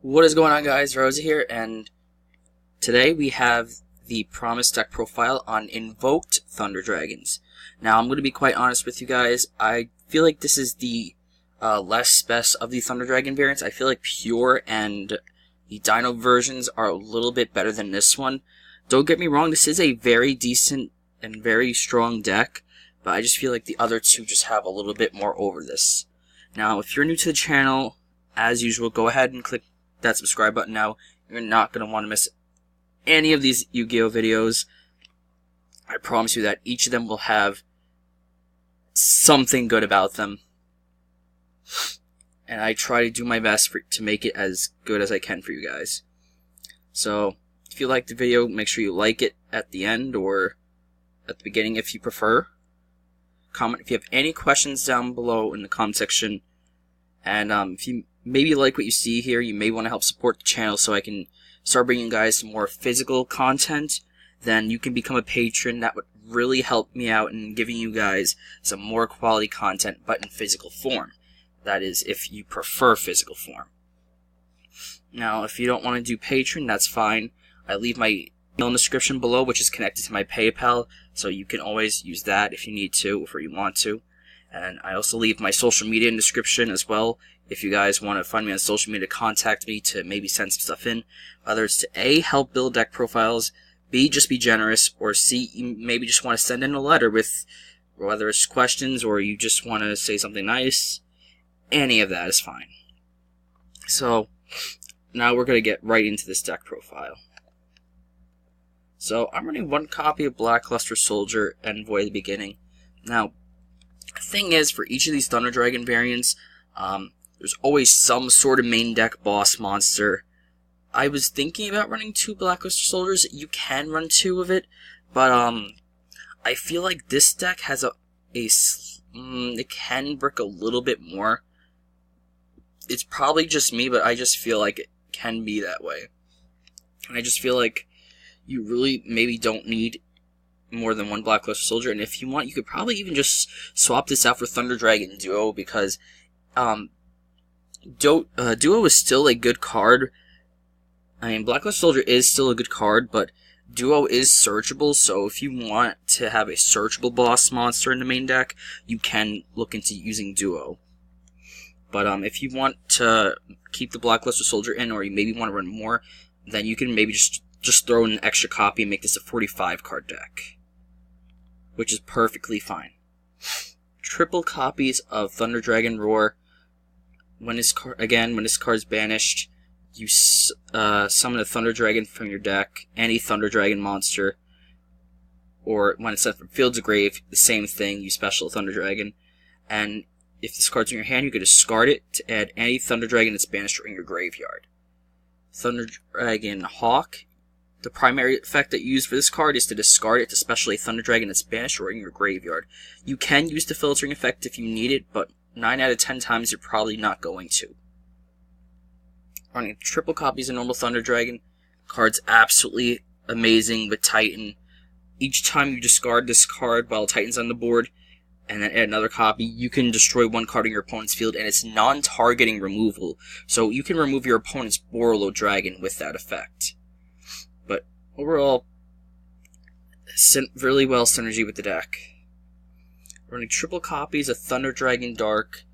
What is going on, guys? Raiouza here, and today we have the Promise deck profile on Invoked Thunder Dragons. Now, I'm going to be quite honest with you guys. I feel like this is the less best of the Thunder Dragon variants. I feel like Pure and the Dino versions are a little bit better than this one. Don't get me wrong, this is a very decent and very strong deck, but I just feel like the other two just have a little bit more over this. Now, if you're new to the channel, as usual, go ahead and click that subscribe button now. You're not going to want to miss any of these Yu-Gi-Oh videos. I promise you that each of them will have something good about them. And I try to do my best to make it as good as I can for you guys. So, if you like the video, make sure you like it at the end or at the beginning if you prefer. Comment if you have any questions down below in the comment section. And if you maybe like what you see here, you may want to help support the channel so I can start bringing you guys some more physical content. Then you can become a patron. That would really help me out in giving you guys some more quality content, but in physical form. That is, if you prefer physical form. Now, if you don't want to do patron, that's fine. I leave my email in the description below, which is connected to my PayPal, so you can always use that if you need to, or you want to. And I also leave my social media in the description as well. If you guys want to find me on social media, contact me to maybe send some stuff in. Whether it's to A, help build deck profiles, B, just be generous, or C, you maybe just want to send in a letter with whether it's questions or you just want to say something nice. Any of that is fine. So, now we're going to get right into this deck profile. So, I'm running one copy of Blackluster Soldier Envoy at the beginning. Now, the thing is, for each of these Thunder Dragon variants, there's always some sort of main deck boss monster. I was thinking about running 2 Blackluster Soldiers. You can run 2 of it, but I feel like this deck has it can brick a little bit more. It's probably just me, but I just feel like it can be that way. And I just feel like you really maybe don't need more than 1 Blackluster Soldier, and if you want, you could probably even just swap this out for Thunder Dragon Duo, because Duo is still a good card. I mean, Blackluster Soldier is still a good card, but Duo is searchable, so if you want to have a searchable boss monster in the main deck, you can look into using Duo. But if you want to keep the Blackluster Soldier in, or you maybe want to run more, then you can maybe just throw in an extra copy and make this a 45 card deck, which is perfectly fine. Triple copies of Thunder Dragon Roar. When this card is banished, you summon a Thunder Dragon from your deck, any Thunder Dragon monster, or when it's sent from field to grave, the same thing, you special Thunder Dragon. And if this card's in your hand, you can discard it to add any Thunder Dragon that's banished or in your graveyard. Thunder Dragon Hawk. The primary effect that you use for this card is to discard it to special a Thunder Dragon that's banished or in your graveyard. You can use the filtering effect if you need it, but 9 out of 10 times you're probably not going to. Running triple copies of normal Thunder Dragon. Card's absolutely amazing with Titan. Each time you discard this card while Titan's on the board, and then add another copy, you can destroy 1 card in your opponent's field, and it's non-targeting removal. So you can remove your opponent's Borolo Dragon with that effect. But overall, really well synergy with the deck. Running triple copies of Thunder Dragon Dark.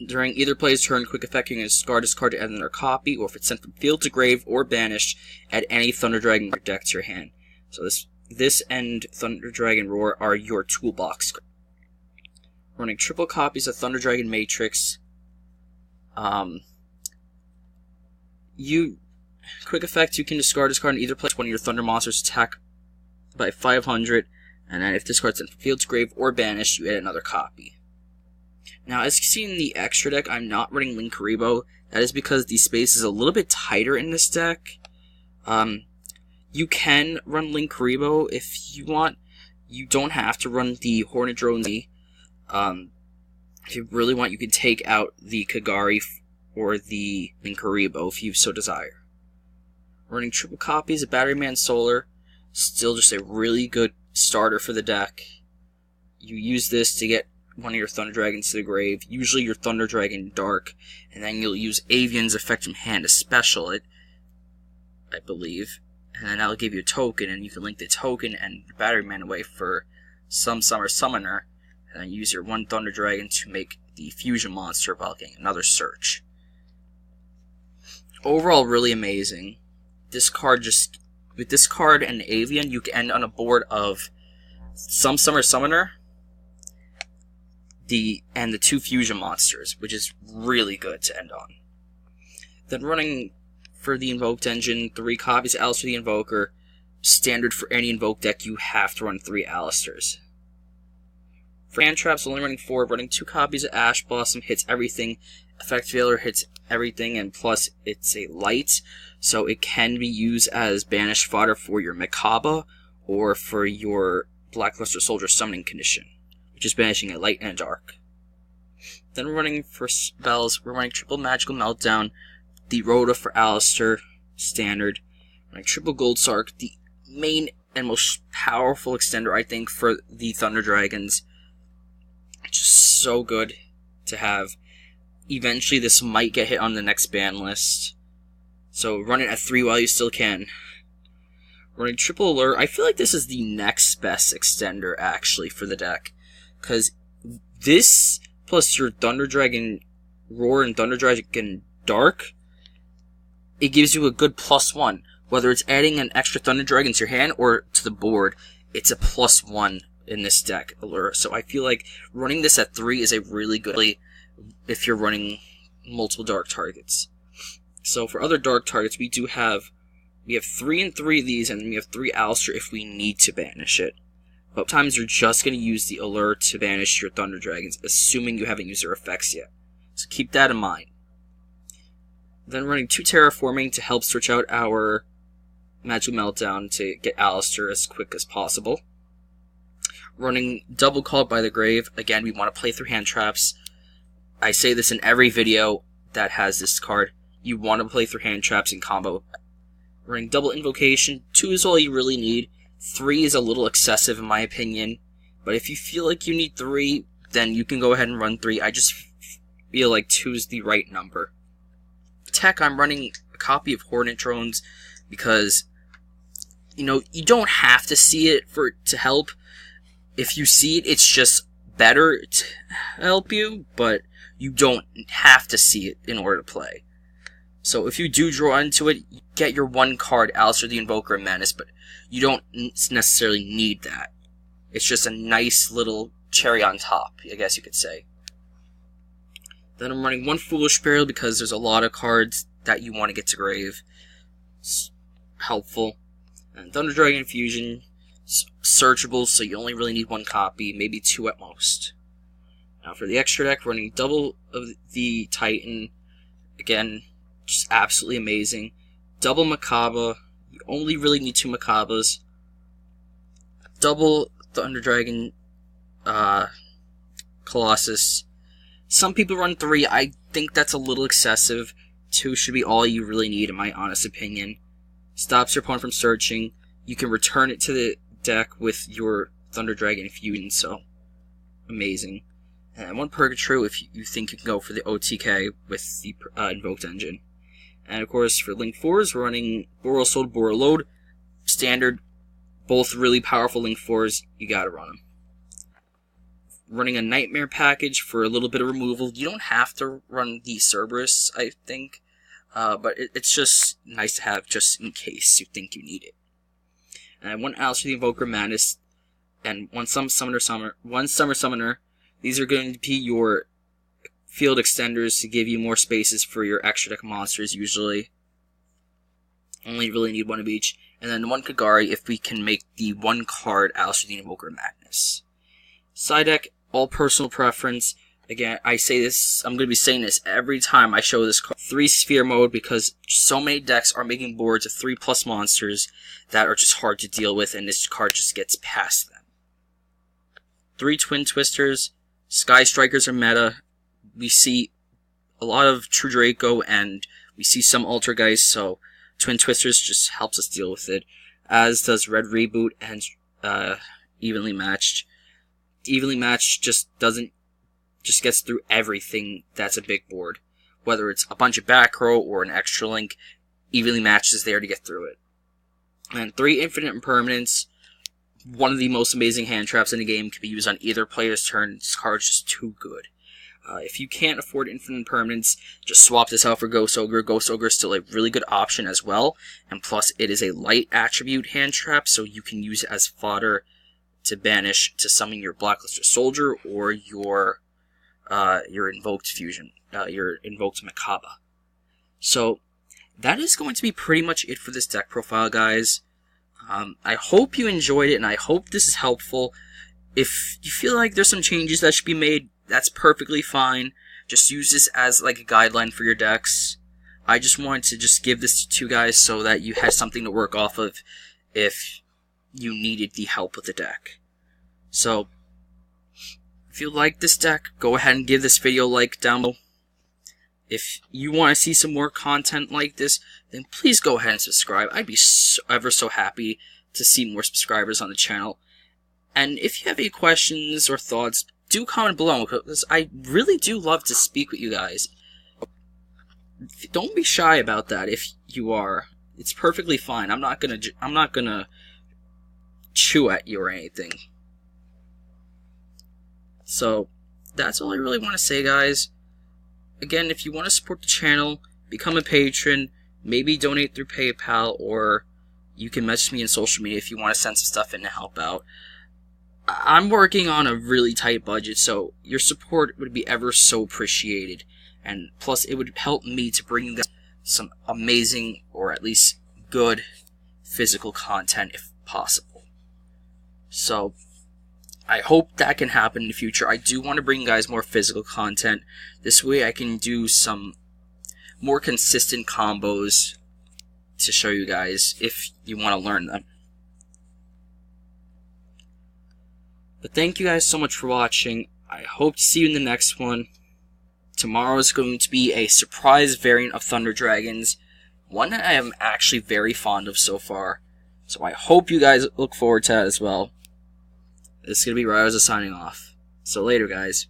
During either player's turn, quick effect, you can discard this card to add another copy, or if it's sent from field to grave or banished, add any Thunder Dragon deck to your hand. So this and Thunder Dragon Roar are your toolbox. Running triple copies of Thunder Dragon Matrix. Quick effect, you can discard this card and either place one of your Thunder monsters attack by 500, and then if this card's sent from field to grave or banished, you add another copy. Now, as you see in the extra deck, I'm not running Linkuriboh. That is because the space is a little bit tighter in this deck. You can run Linkuriboh if you want. You don't have to run the Hornet Drone. If you really want, you can take out the Kagari or the Linkuriboh if you so desire. Running triple copies of Batteryman Solar. Still just a really good starter for the deck. You use this to get one of your Thunder Dragons to the grave, usually your Thunder Dragon Dark, and then you'll use Avian's effect from hand to special it, I believe, and then that'll give you a token, and you can link the token and your Battery Man away for some Summer Summoner, and then use your one Thunder Dragon to make the fusion monster while getting another search. Overall, really amazing. This card just, with this card and Avian, you can end on a board of some Summer Summoner, and the 2 fusion monsters, which is really good to end on. Then running for the Invoked engine, 3 copies of Alistair the Invoker. Standard for any Invoked deck, you have to run 3 Alistairs. For hand traps, only running 4, running 2 copies of Ash Blossom, hits everything. Effect Failure hits everything, and plus it's a light, so it can be used as banished fodder for your Makaba or for your Blackluster Soldier summoning condition, which is banishing a light and a dark. Then we're running for spells, we're running triple Magical Meltdown, the Rhoda for Alistair, standard, running triple Gold Sark, the main and most powerful extender, I think, for the Thunder Dragons. Just so good to have. Eventually this might get hit on the next ban list, so run it at 3 while you still can. Running triple Alert, I feel like this is the next best extender actually for the deck, because this plus your Thunder Dragon Roar and Thunder Dragon Dark, it gives you a good +1. Whether it's adding an extra Thunder Dragon to your hand or to the board, it's a +1 in this deck alert. So I feel like running this at 3 is a really good if you're running multiple dark targets. So for other dark targets, we have 3 and 3 of these, and we have 3 Alistair if we need to banish it. But sometimes you're just going to use the alert to banish your Thunder Dragons, assuming you haven't used their effects yet. So keep that in mind. Then running 2 Terraforming to help search out our Magical Meltdown to get Alistair as quick as possible. Running double Called by the Grave. Again, we want to play through hand traps. I say this in every video that has this card. You want to play through hand traps in combo. Running double Invocation. 2 is all you really need. 3 is a little excessive in my opinion. But if you feel like you need 3, then you can go ahead and run 3. I just feel like 2 is the right number. Tech, I'm running a copy of Hornet Drones because, you know, you don't have to see it for it to help. If you see it, it's just better to help you, but you don't have to see it in order to play. So if you do draw into it, you get your 1 card, Alistair the Invoker and Menace, but you don't necessarily need that. It's just a nice little cherry on top, I guess you could say. Then I'm running 1 Foolish Burial because there's a lot of cards that you want to get to grave. It's helpful. And Thunder Dragon Fusion, searchable, so you only really need 1 copy, maybe 2 at most. Now for the extra deck, running double of the Titan. Again, just absolutely amazing. Double Makaba. You only really need 2 Makabas. Double Thunder Dragon Colossus. Some people run 3. I think that's a little excessive. 2 should be all you really need, in my honest opinion. Stops your opponent from searching. You can return it to the deck with your Thunder Dragon Fusion, so amazing. And 1 Purgatru if you think you can go for the OTK with the Invoked engine. And of course, for Link 4s, we're running Boral Soul, Boral Load. Standard. Both really powerful Link 4s. You gotta run them. Running a Nightmare package for a little bit of removal. You don't have to run the Cerberus, I think. But it's just nice to have just in case you think you need it. And 1 Alistair the Invoker Madness. And 1 Summer Summoner. These are going to be your field extenders to give you more spaces for your extra deck monsters usually. Only really need 1 of each. And then 1 Kagari if we can make the 1 card Alistair the Invoker Madness. Side deck, all personal preference. Again, I say this, I'm going to be saying this every time I show this card. 3 Sphere mode because so many decks are making boards of 3+ monsters that are just hard to deal with, and this card just gets past them. 3 Twin Twisters. Sky Strikers are meta. We see a lot of True Draco, and we see some Altergeist, so Twin Twisters just helps us deal with it. As does Red Reboot and Evenly Matched. Evenly Matched just doesn't just gets through everything that's a big board. Whether it's a bunch of back row or an extra link, evenly matches there to get through it. And 3 infinite impermanents. One of the most amazing hand traps in the game, can be used on either player's turn. This card's just too good. If you can't afford infinite impermanents, just swap this out for Ghost Ogre. Ghost Ogre is still a really good option as well. And plus, it is a light attribute hand trap, so you can use it as fodder to banish to summon your Blackluster Soldier or your Invoked Fusion, your Invoked Macabre. So, that is going to be pretty much it for this deck profile, guys. I hope you enjoyed it, and I hope this is helpful. If you feel like there's some changes that should be made, that's perfectly fine. Just use this as like a guideline for your decks. I just wanted to just give this to you guys so that you had something to work off of if you needed the help with the deck. So, if you like this deck, go ahead and give this video a like down below. If you want to see some more content like this, then please go ahead and subscribe. I'd be ever so happy to see more subscribers on the channel. And if you have any questions or thoughts, do comment below, because I really do love to speak with you guys. Don't be shy about that if you are. It's perfectly fine. I'm not gonna chew at you or anything. So, that's all I really want to say, guys. Again, if you want to support the channel, become a patron, maybe donate through PayPal, or you can message me on social media if you want to send some stuff in to help out. I'm working on a really tight budget, so your support would be ever so appreciated. And plus, it would help me to bring you some amazing, or at least good, physical content if possible. So, I hope that can happen in the future. I do want to bring you guys more physical content. This way I can do some more consistent combos to show you guys if you want to learn them. But thank you guys so much for watching. I hope to see you in the next one. Tomorrow is going to be a surprise variant of Thunder Dragons. One that I am actually very fond of so far. So I hope you guys look forward to that as well. This is going to be Raiouza signing off. So later, guys.